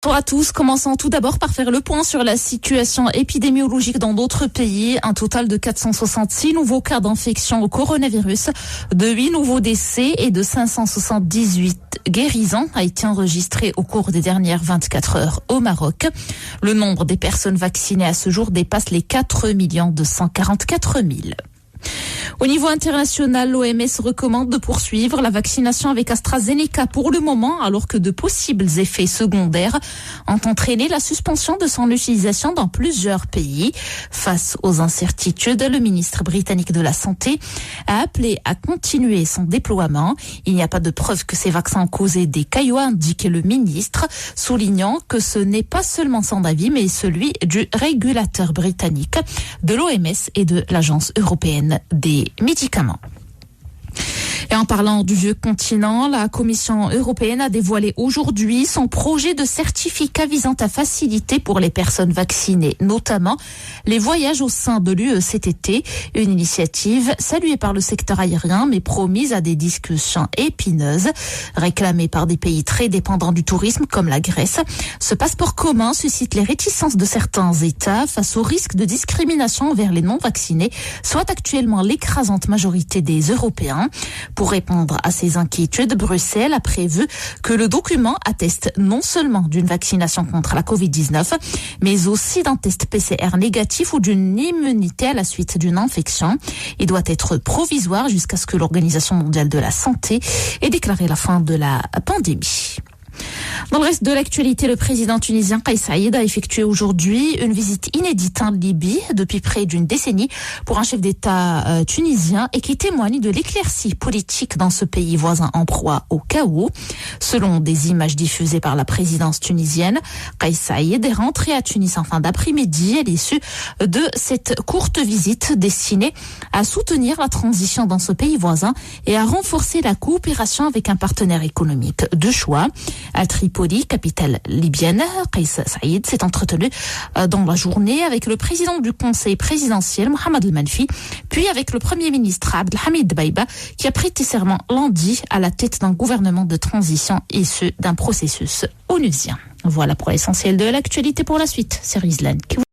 Bonjour à tous. Commençons tout d'abord par faire le point sur la situation épidémiologique dans d'autres pays. Un total de 466 nouveaux cas d'infection au coronavirus, de 8 nouveaux décès et de 578 guérisons a été enregistré au cours des dernières 24 heures au Maroc. Le nombre des personnes vaccinées à ce jour dépasse les 4 244 000. Au niveau international, l'OMS recommande de poursuivre la vaccination avec AstraZeneca pour le moment, alors que de possibles effets secondaires ont entraîné la suspension de son utilisation dans plusieurs pays. Face aux incertitudes, le ministre britannique de la Santé a appelé à continuer son déploiement. Il n'y a pas de preuve que ces vaccins ont causé des caillots, a indiqué le ministre, soulignant que ce n'est pas seulement son avis, mais celui du régulateur britannique, de l'OMS et de l'Agence européenne des médicaments. Et en parlant du vieux continent, la Commission européenne a dévoilé aujourd'hui son projet de certificat visant à faciliter pour les personnes vaccinées, notamment les voyages au sein de l'UE cet été. Une initiative saluée par le secteur aérien, mais promise à des discussions épineuses, réclamée par des pays très dépendants du tourisme comme la Grèce. Ce passeport commun suscite les réticences de certains États face au risque de discrimination envers les non-vaccinés, soit actuellement l'écrasante majorité des Européens. Pour répondre à ces inquiétudes, Bruxelles a prévu que le document atteste non seulement d'une vaccination contre la Covid-19, mais aussi d'un test PCR négatif ou d'une immunité à la suite d'une infection. Il doit être provisoire jusqu'à ce que l'Organisation mondiale de la santé ait déclaré la fin de la pandémie. Dans le reste de l'actualité, le président tunisien Kais Saïed a effectué aujourd'hui une visite inédite en Libye depuis près d'une décennie pour un chef d'État tunisien et qui témoigne de l'éclaircie politique dans ce pays voisin en proie au chaos. Selon des images diffusées par la présidence tunisienne, Kais Saïed est rentré à Tunis en fin d'après-midi à l'issue de cette courte visite destinée à soutenir la transition dans ce pays voisin et à renforcer la coopération avec un partenaire économique de choix. À Tripoli, capitale libyenne, Kais Saïed s'est entretenu dans la journée avec le président du conseil présidentiel, Mohamed El-Manfi, puis avec le premier ministre Abdelhamid Dbaïba, qui a prêté serment lundi à la tête d'un gouvernement de transition issu d'un processus onusien. Voilà pour l'essentiel de l'actualité. Pour la suite, c'est Rizlan qui vous